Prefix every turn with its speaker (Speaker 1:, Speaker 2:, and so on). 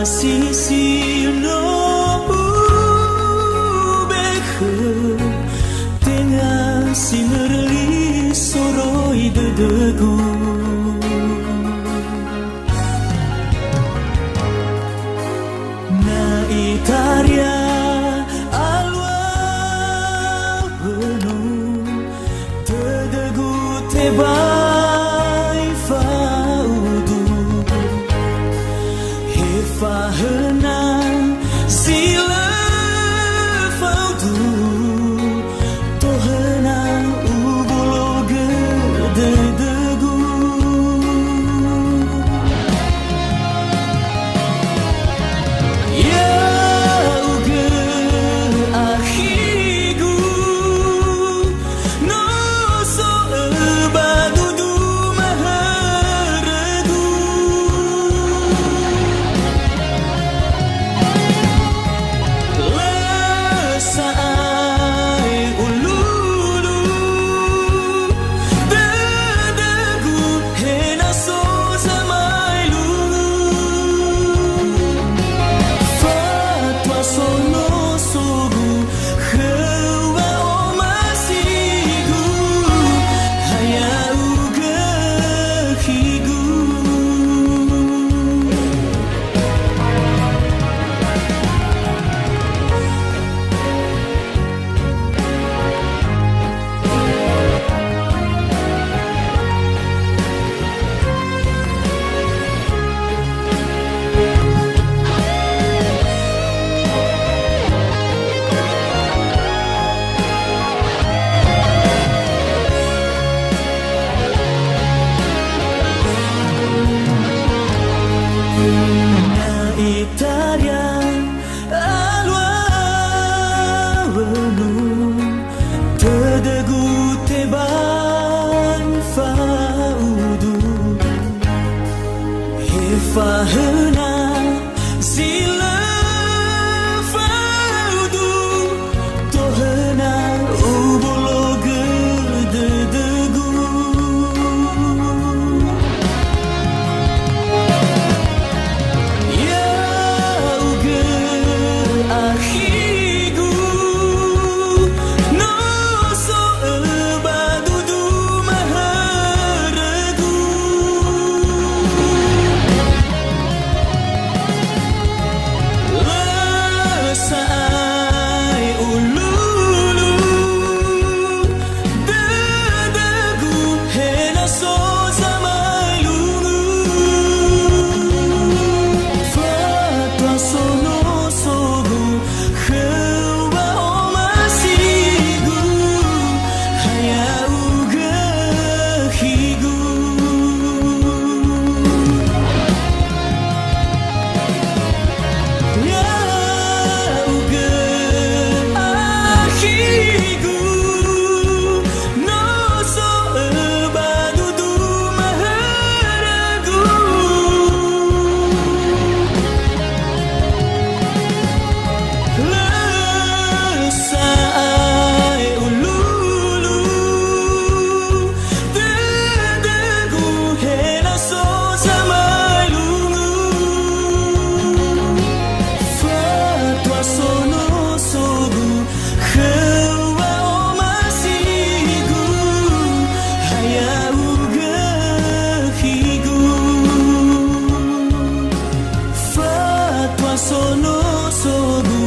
Speaker 1: sisi no ubekhe tengah sinerli soroi dedegu na itaria alwa penuh dedegu tebai faudu Fahna sila faudu tohna ubologe dedegu ya uge akhigu no so badudu maharegu Itarian alwa wenu tedegu teban faudu hefahna sila faudu tohna ubologe dedegu akhigu no so badudu maharegu lesai ululu dedegu hena so zamai lungu fatwa sono sogu Khewa omasigu hayauga higu Yauga akhigu no so badudu maharagu Lesai ululu dedegu hena so zamai lungu fatwa sono sogu khewa omasigu hayauga higu fatwa sono sogu